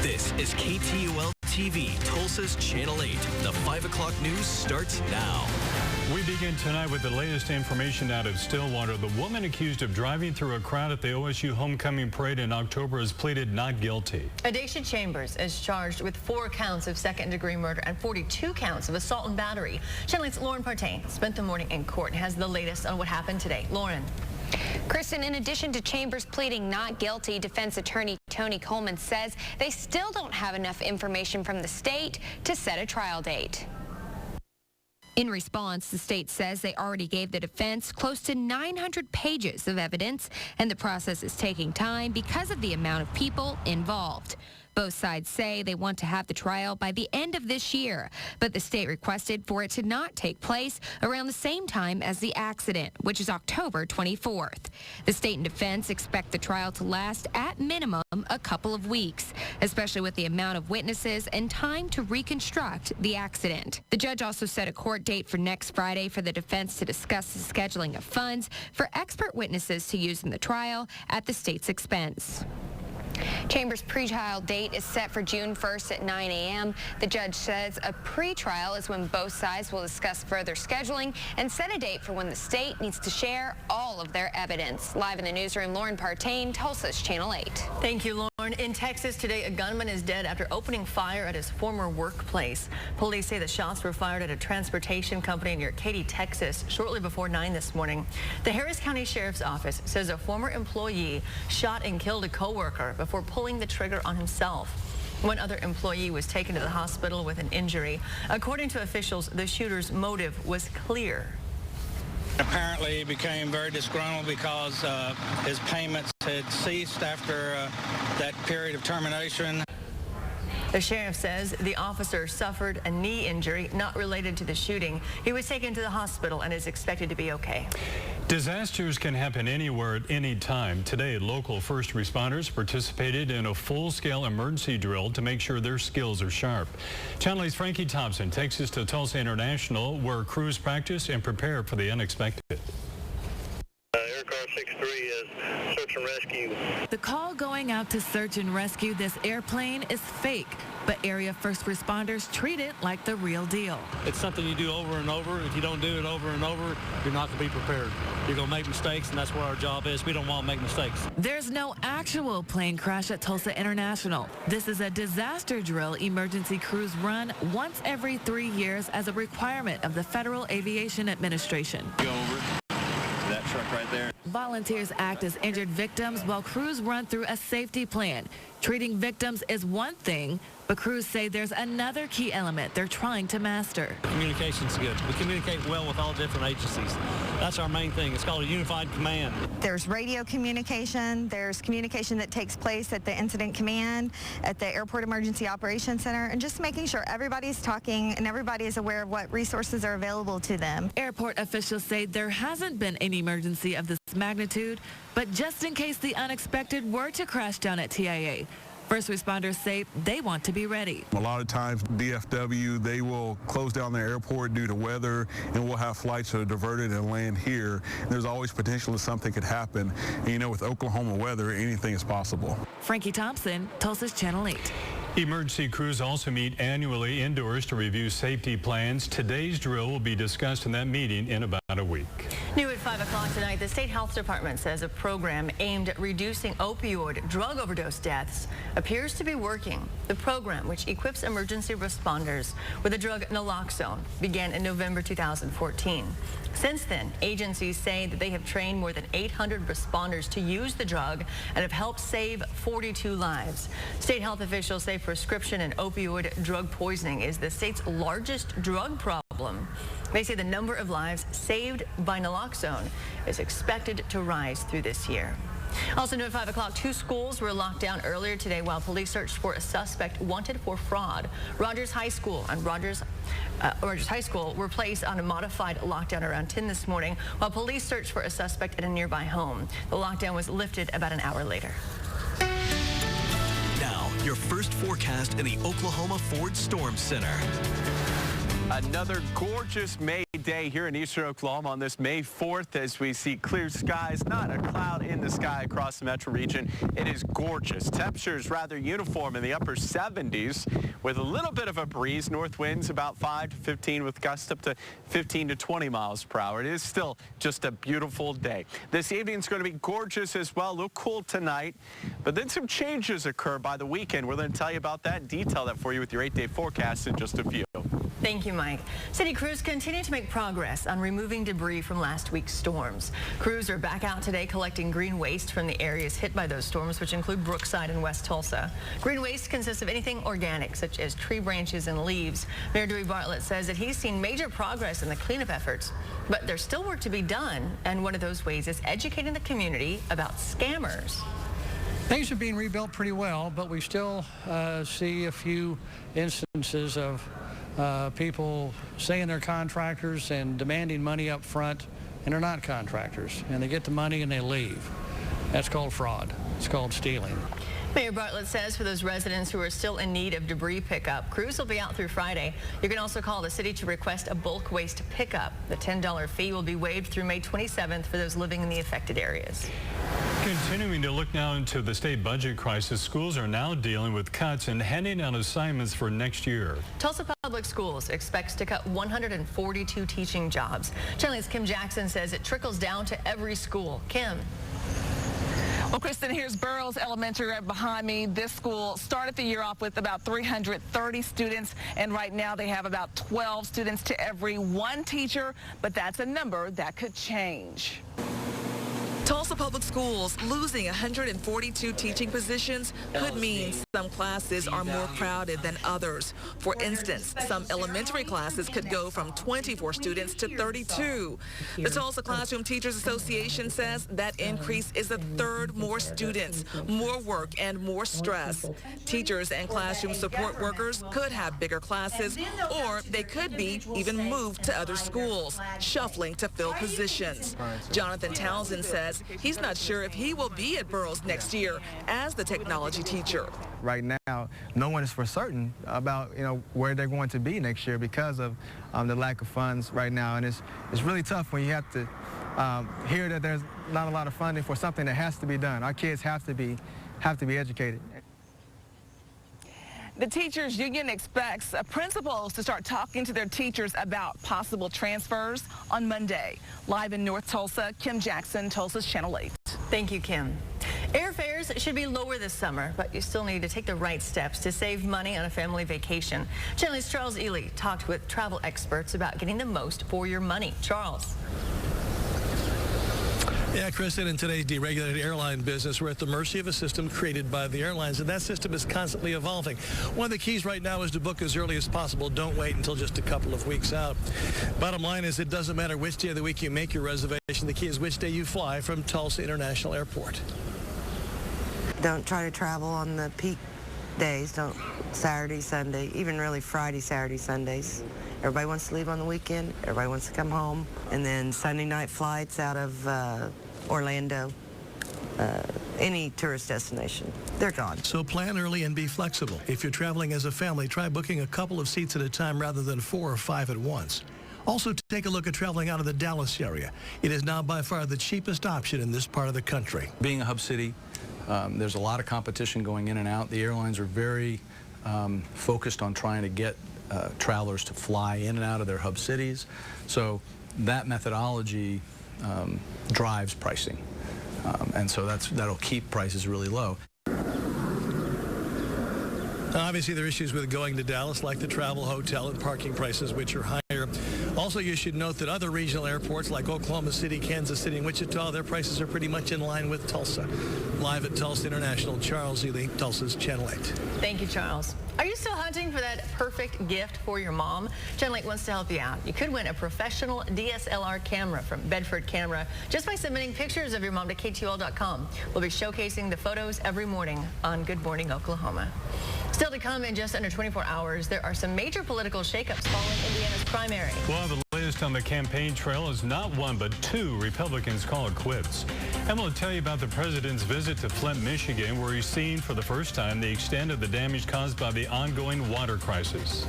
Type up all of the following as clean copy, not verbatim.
This is KTUL TV, Tulsa's Channel 8. The 5 o'clock news starts now. We begin tonight with the latest information out of Stillwater. The woman accused of driving through a crowd at the OSU homecoming parade in October has pleaded not guilty. Adacia Chambers is charged with 4 counts of second-degree murder and 42 counts of assault and battery. Channel 8's Lauren Partain spent the morning in court and has the latest on what happened today. Lauren. Kristin, in addition to Chambers pleading not guilty, defense attorney Tony Coleman says they still don't have enough information from the state to set a trial date. In response, the state says they already gave the defense close to 900 pages of evidence, and the process is taking time because of the amount of people involved. Both sides say they want to have the trial by the end of this year, but the state requested for it to not take place around the same time as the accident, which is October 24th. The state and defense expect the trial to last at minimum a couple of weeks, especially with the amount of witnesses and time to reconstruct the accident. The judge also set a court date for next Friday for the defense to discuss the scheduling of funds for expert witnesses to use in the trial at the state's expense. Chambers' pretrial date is set for June 1st at 9 a.m. The judge says a pretrial is when both sides will discuss further scheduling and set a date for when the state needs to share all of their evidence. Live in the newsroom, Lauren Partain, Tulsa's Channel 8. Thank you, Lauren. In Texas today, a gunman is dead after opening fire at his former workplace. Police say the shots were fired at a transportation company near Katy, Texas, shortly before 9 this morning. The Harris County Sheriff's Office says a former employee shot and killed a coworker before pulling the trigger on himself. One other employee was taken to the hospital with an injury. According to officials, the shooter's motive was clear. Apparently, he became very disgruntled because his payments had ceased after that period of termination. The sheriff says the officer suffered a knee injury not related to the shooting. He was taken to the hospital and is expected to be okay. Disasters can happen anywhere at any time. Today, local first responders participated in a full-scale emergency drill to make sure their skills are sharp. Channel 8's Frankie Thompson takes us to Tulsa International, where crews practice and prepare for the unexpected. Aircar 63 is search and rescue. The call going out to search and rescue this airplane is fake, but area first responders treat it like the real deal. It's something you do over and over. If you don't do it over and over, you're not going to be prepared. You're going to make mistakes, and that's what our job is. We don't want to make mistakes. There's no actual plane crash at Tulsa International. This is a disaster drill emergency crews run once every 3 years as a requirement of the Federal Aviation Administration. Go over that truck right there. Volunteers act as injured victims while crews run through a safety plan. Treating victims is one thing, but crews say there's another key element they're trying to master. Communication's good. We communicate well with all different agencies. That's our main thing. It's called a unified command. There's radio communication. There's communication that takes place at the incident command, at the Airport Emergency Operations Center, and just making sure everybody's talking and everybody is aware of what resources are available to them. Airport officials say there hasn't been an emergency of this magnitude, but just in case the unexpected were to crash down at TIA, first responders say they want to be ready. A lot of times, DFW, they will close down their airport due to weather, and we'll have flights that are diverted and land here. There's always potential that something could happen. And, you know, with Oklahoma weather, anything is possible. Frankie Thompson, Tulsa's Channel 8. Emergency crews also meet annually indoors to review safety plans. Today's drill will be discussed in that meeting in about a week. New at 5 o'clock tonight, the State Health Department says a program aimed at reducing opioid drug overdose deaths appears to be working. The program, which equips emergency responders with the drug naloxone, began in November 2014. Since then, agencies say that they have trained more than 800 responders to use the drug and have helped save 42 lives. State health officials say prescription and opioid drug poisoning is the state's largest drug problem. They say the number of lives saved by naloxone is expected to rise through this year. Also new at 5 o'clock, 2 schools were locked down earlier today while police searched for a suspect wanted for fraud. Rogers High School and Rogers High School were placed on a modified lockdown around 10 this morning while police searched for a suspect at a nearby home. The lockdown was lifted about an hour later. Now, your first forecast in the Oklahoma Ford Storm Center. Another gorgeous May day here in eastern Oklahoma on this May 4th as we see clear skies, not a cloud in the sky across the metro region. It is gorgeous. Temperatures rather uniform in the upper 70s with a little bit of a breeze. North winds about 5 to 15 with gusts up to 15 to 20 miles per hour. It is still just a beautiful day. This evening is going to be gorgeous as well. A little cool tonight, but then some changes occur by the weekend. We're going to tell you about that and detail that for you with your 8-day forecast in just a few. Thank you, Mike. City crews continue to make progress on removing debris from last week's storms. Crews are back out today collecting green waste from the areas hit by those storms, which include Brookside and West Tulsa. Green waste consists of anything organic, such as tree branches and leaves. Mayor Dewey Bartlett says that he's seen major progress in the cleanup efforts, but there's still work to be done, and one of those ways is educating the community about scammers. Things are being rebuilt pretty well, but we still see a few instances of people saying they're contractors and demanding money up front, and they're not contractors. And they get the money and they leave. That's called fraud. It's called stealing. Mayor Bartlett says for those residents who are still in need of debris pickup, crews will be out through Friday. You can also call the city to request a bulk waste pickup. The $10 fee will be waived through May 27th for those living in the affected areas. Continuing to look now into the state budget crisis, schools are now dealing with cuts and handing out assignments for next year. Tulsa Public Schools expects to cut 142 teaching jobs. Channel 8's Kim Jackson says it trickles down to every school. Kim. Well, Kristin, here's Burroughs Elementary right behind me. This school started the year off with about 330 students, and right now they have about 12 students to every one teacher, but that's a number that could change. Tulsa Public Schools losing 142 teaching positions could mean some classes are more crowded than others. For instance, some elementary classes could go from 24 students to 32. The Tulsa Classroom Teachers Association says that increase is a third more students, more work, and more stress. Teachers and classroom support workers could have bigger classes, or they could be even moved to other schools, shuffling to fill positions. Jonathan Townsend says he's not sure if he will be at Burroughs next year as the technology teacher. Right now, no one is for certain about where they're going to be next year because of the lack of funds right now, and it's really tough when you have to hear that there's not a lot of funding for something that has to be done. Our kids have to be educated. The teachers union expects principals to start talking to their teachers about possible transfers on Monday. Live in North Tulsa, Kim Jackson, Tulsa's Channel 8. Thank you, Kim. Airfares should be lower this summer, but you still need to take the right steps to save money on a family vacation. Channel 8's Charles Ely talked with travel experts about getting the most for your money. Charles. Yeah, Kristin, in today's deregulated airline business, we're at the mercy of a system created by the airlines, and that system is constantly evolving. One of the keys right now is to book as early as possible. Don't wait until just a couple of weeks out. Bottom line is it doesn't matter which day of the week you make your reservation. The key is which day you fly from Tulsa International Airport. Don't try to travel on the peak days. Don't Saturday, Sunday, even really Friday, Saturday, Sundays. Everybody wants to leave on the weekend. Everybody wants to come home. And then Sunday night flights out of Orlando, any tourist destination, they're gone. So plan early and be flexible. If you're traveling as a family, try booking a couple of seats at a time rather than 4 or 5 at once. Also, take a look at traveling out of the Dallas area. It is now by far the cheapest option in this part of the country. Being a hub city, there's a lot of competition going in and out. The airlines are very focused on trying to get travelers to fly in and out of their hub cities. So that methodology drives pricing. And so that'll keep prices really low. Obviously, there are issues with going to Dallas, like the travel, hotel, and parking prices, which are higher. Also, you should note that other regional airports like Oklahoma City, Kansas City, and Wichita, their prices are pretty much in line with Tulsa. Live at Tulsa International, Charles Ely, Tulsa's Channel 8. Thank you, Charles. Are you still hunting for that perfect gift for your mom? Channel 8 wants to help you out. You could win a professional DSLR camera from Bedford Camera just by submitting pictures of your mom to KTUL.com. We'll be showcasing the photos every morning on Good Morning Oklahoma. Still to come in just under 24 hours, there are some major political shakeups following Indiana's primary. We'll have the latest latest on the campaign trail is not one, but two Republicans call it quits. And we'll tell you about the president's visit to Flint, Michigan, where he's seen for the first time the extent of the damage caused by the ongoing water crisis.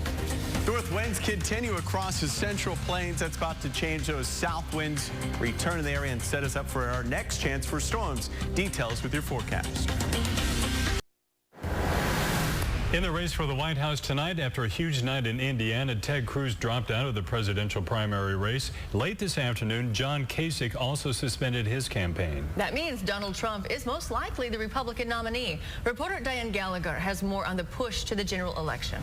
North winds continue across the Central Plains. That's about to change. Those south winds return to the area and set us up for our next chance for storms. Details with your forecast. In the race for the White House tonight, after a huge night in Indiana, Ted Cruz dropped out of the presidential primary race. Late this afternoon, John Kasich also suspended his campaign. That means Donald Trump is most likely the Republican nominee. Reporter Diane Gallagher has more on the push to the general election.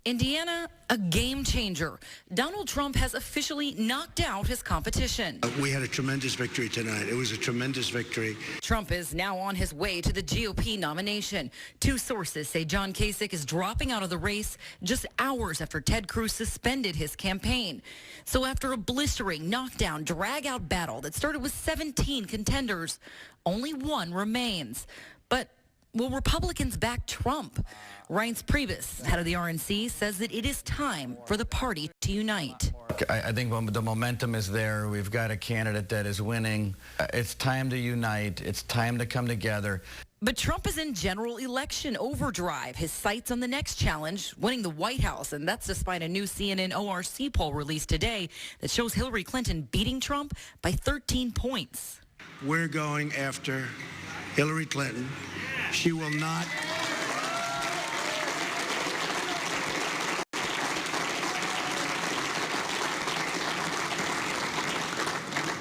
Indiana, a game changer. Donald Trump has officially knocked out his competition. We had a tremendous victory tonight. It was a tremendous victory. Trump is now on his way to the GOP nomination. Two sources say John Kasich is dropping out of the race just hours after Ted Cruz suspended his campaign. So after a blistering, knockdown, drag-out battle that started with 17 contenders, only one remains. But will Republicans back Trump? Reince Priebus, head of the RNC, says that it is time for the party to unite. I think the momentum is there. We've got a candidate that is winning. It's time to unite. It's time to come together. But Trump is in general election overdrive. His sights on the next challenge, winning the White House. And that's despite a new CNN ORC poll released today that shows Hillary Clinton beating Trump by 13 points. We're going after Hillary Clinton. She will not...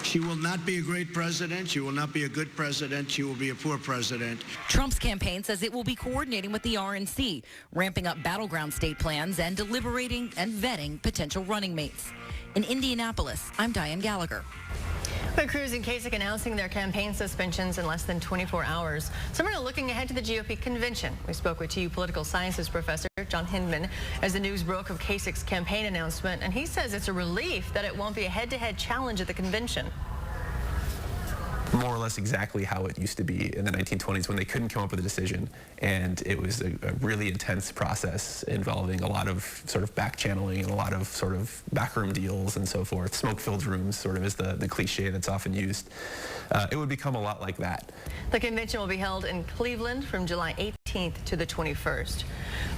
She will not be a great president. She will not be a good president. She will be a poor president. Trump's campaign says it will be coordinating with the RNC, ramping up battleground state plans and deliberating and vetting potential running mates. In Indianapolis, I'm Diane Gallagher. But Cruz and Kasich announcing their campaign suspensions in less than 24 hours. So we're now looking ahead to the GOP convention. We spoke with TU political sciences professor John Hindman as the news broke of Kasich's campaign announcement, and he says it's a relief that it won't be a head-to-head challenge at the convention. More or less exactly how it used to be in the 1920s when they couldn't come up with a decision, and it was a really intense process involving a lot of sort of back channeling and a lot of sort of backroom deals and so forth. Smoke-filled rooms sort of is the cliche that's often used. It would become a lot like that. The convention will be held in Cleveland from July 18th to the 21st.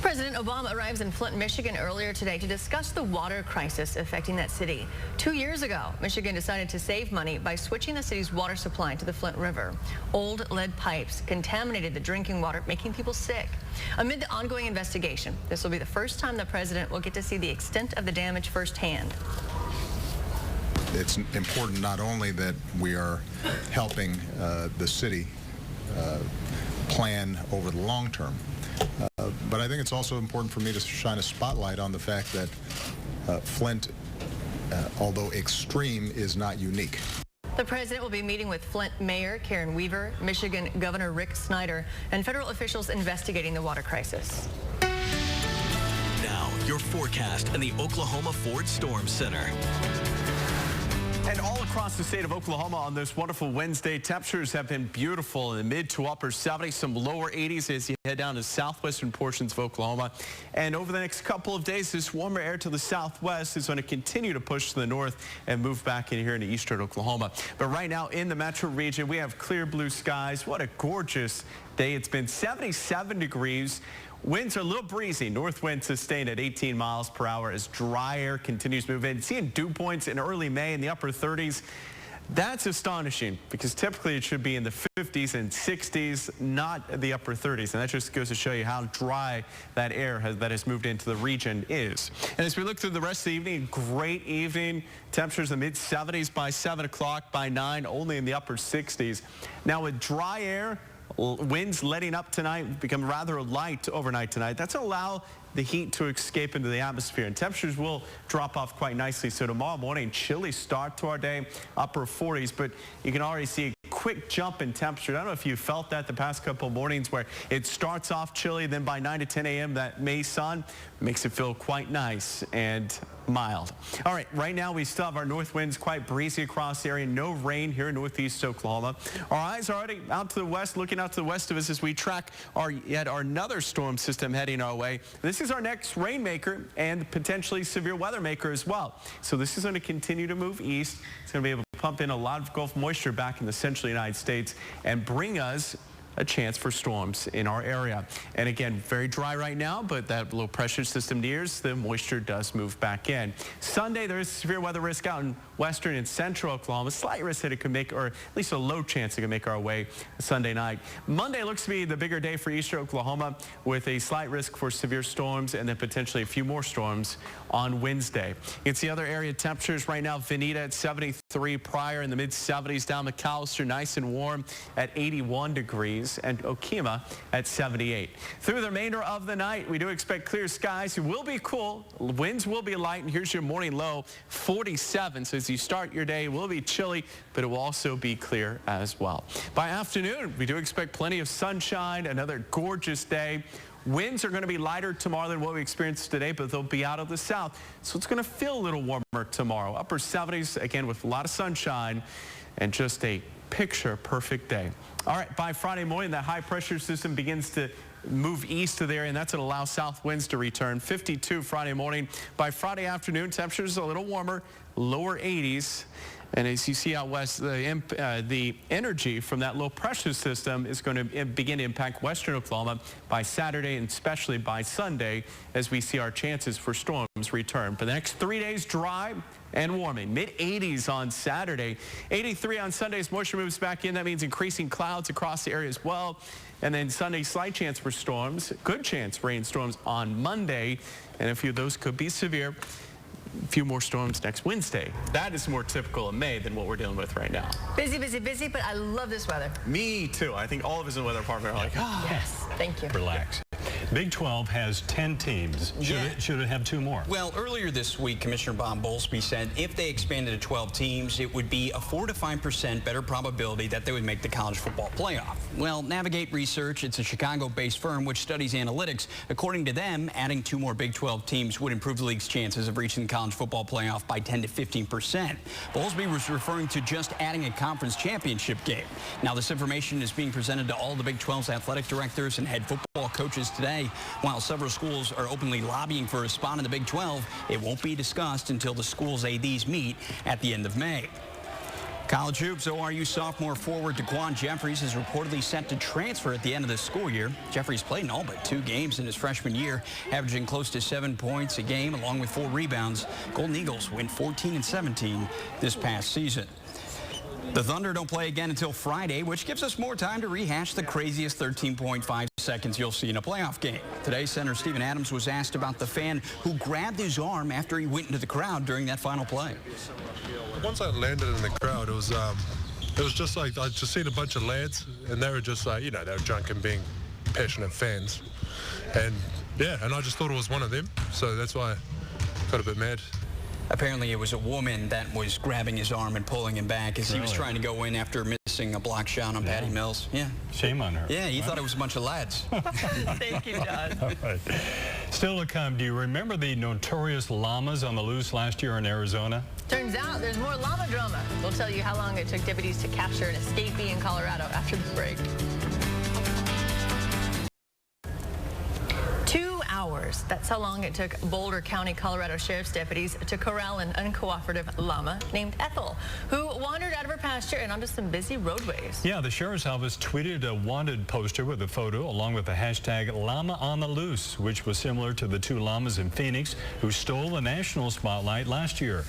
President Obama arrives in Flint, Michigan earlier today to discuss the water crisis affecting that city. 2 years ago, Michigan decided to save money by switching the city's water supply to the Flint River. Old lead pipes contaminated the drinking water, making people sick. Amid the ongoing investigation, this will be the first time the president will get to see the extent of the damage firsthand. It's important not only that we are helping the city plan over the long term, but I think it's also important for me to shine a spotlight on the fact that Flint, although extreme, is not unique. The president will be meeting with Flint Mayor Karen Weaver, Michigan Governor Rick Snyder, and federal officials investigating the water crisis. Now, your forecast and the Oklahoma Ford Storm Center. And all across the state of Oklahoma on this wonderful Wednesday, temperatures have been beautiful in the mid to upper 70s, some lower 80s as you head down to southwestern portions of Oklahoma. And over the next couple of days, this warmer air to the southwest is going to continue to push to the north and move back in here into eastern Oklahoma. But right now in the metro region, we have clear blue skies. What a gorgeous day. It's been 77 degrees. Winds are a little breezy. North wind sustained at 18 miles per hour as dry air continues to move in. Seeing dew points in early May in the upper 30s. That's astonishing because typically it should be in the 50s and 60s, not the upper 30s. And that just goes to show you how dry that air that has moved into the region is. And as we look through the rest of the evening, great evening. Temperatures in the mid 70s by 7 o'clock, by 9, only in the upper 60s. Now with dry air, winds letting up tonight, become rather light overnight tonight. That's going to allow the heat to escape into the atmosphere, and temperatures will drop off quite nicely. So tomorrow morning, chilly start to our day, upper 40s, but you can already see a quick jump in temperature. I don't know if you felt that the past couple of mornings where it starts off chilly, then by 9 to 10 a.m. that May sun makes it feel quite nice and mild. All right, right now we still have our north winds quite breezy across the area. No rain here in northeast Oklahoma. Our eyes are already out to the west, looking out to the west of us as we track yet another storm system heading our way. This is our next rainmaker and potentially severe weather maker as well. So this is going to continue to move east. It's going to be able to pump in a lot of Gulf moisture back in the central United States and bring us a chance for storms in our area. And again, very dry right now, but that low pressure system nears, the moisture does move back in. Sunday, there is severe weather risk out in western and central Oklahoma. Slight risk that it could make, or at least a low chance it could make our way Sunday night. Monday looks to be the bigger day for eastern Oklahoma with a slight risk for severe storms and then potentially a few more storms on Wednesday. You can see other area temperatures right now. Veneta at 73, Pryor in the mid 70s, down McAllister nice and warm at 81 degrees. And Okima at 78. Through the remainder of the night, we do expect clear skies. It will be cool. Winds will be light, and here's your morning low, 47. So as you start your day, it will be chilly, but it will also be clear as well. By afternoon, we do expect plenty of sunshine, another gorgeous day. Winds are going to be lighter tomorrow than what we experienced today, but they'll be out of the south. So it's going to feel a little warmer tomorrow. Upper 70s, again, with a lot of sunshine and just a picture-perfect day. All right, by Friday morning, that high-pressure system begins to move east of there, and that's going to allow south winds to return. 52 Friday morning. By Friday afternoon, temperatures a little warmer, lower 80s. And as you see out west, the energy from that low pressure system is going to begin to impact western Oklahoma by Saturday and especially by Sunday as we see our chances for storms return. For the next 3 days, dry and warming. Mid-80s on Saturday. 83 on Sunday as moisture moves back in. That means increasing clouds across the area as well. And then Sunday, slight chance for storms. Good chance rainstorms on Monday. And a few of those could be severe. A few more storms next Wednesday. That is more typical of May than what we're dealing with right now. Busy, busy, busy, but I love this weather. Me too. I think all of us in the weather department are like, ah. Yes, thank you. Relax. Big 12 has 10 teams. Should it have 2 more? Well, earlier this week, Commissioner Bob Bowlesby said if they expanded to 12 teams, it would be a 4 to 5% better probability that they would make the college football playoff. Well, Navigate Research, it's a Chicago-based firm which studies analytics. According to them, adding 2 more Big 12 teams would improve the league's chances of reaching the college football playoff by 10 to 15%. Bowlesby was referring to just adding a conference championship game. Now, this information is being presented to all the Big 12's athletic directors and head football coaches today. While several schools are openly lobbying for a spot in the Big 12, it won't be discussed until the school's ADs meet at the end of May. College hoops, ORU sophomore forward DeQuan Jeffries is reportedly set to transfer at the end of the school year. Jeffries played in all but 2 games in his freshman year, averaging close to 7 points a game along with 4 rebounds. Golden Eagles went 14-17 this past season. The Thunder don't play again until Friday, which gives us more time to rehash the craziest 13.5 seconds you'll see in a playoff game. Today, center Steven Adams was asked about the fan who grabbed his arm after he went into the crowd during that final play. Once I landed in the crowd, it was just like I just seen a bunch of lads, and they were just like, you know, they were drunk and being passionate fans. And yeah, and I just thought it was one of them, so that's why I got a bit mad. Apparently it was a woman that was grabbing his arm and pulling him back as he was trying to go in after missing a block shot on Patty Mills. Yeah. Shame on her. Yeah, he thought it was a bunch of lads. Thank you, John. All right. Still to come, do you remember the notorious llamas on the loose last year in Arizona? Turns out there's more llama drama. We'll tell you how long it took deputies to capture an escapee in Colorado after the break. 2 hours. That's how long it took Boulder County, Colorado Sheriff's deputies to corral an uncooperative llama named Ethel, who wandered out of her pasture and onto some busy roadways. Yeah, the Sheriff's Office tweeted a wanted poster with a photo along with the hashtag llama on the loose, which was similar to the 2 llamas in Phoenix who stole the national spotlight last year.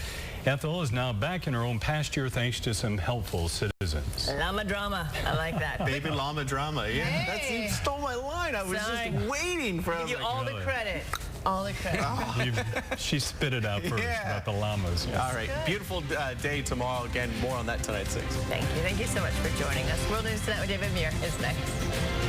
Ethel is now back in her own pasture thanks to some helpful citizens. Llama drama. I like that. Baby llama drama. Yeah, hey. You stole my line. I was just waiting for it. Give you all the credit. All the credit. Oh. She spit it out first about the llamas. All right. Good. Beautiful day tomorrow. Again, more on that tonight at 6. Thank you. Thank you so much for joining us. World News Tonight with David Muir is next.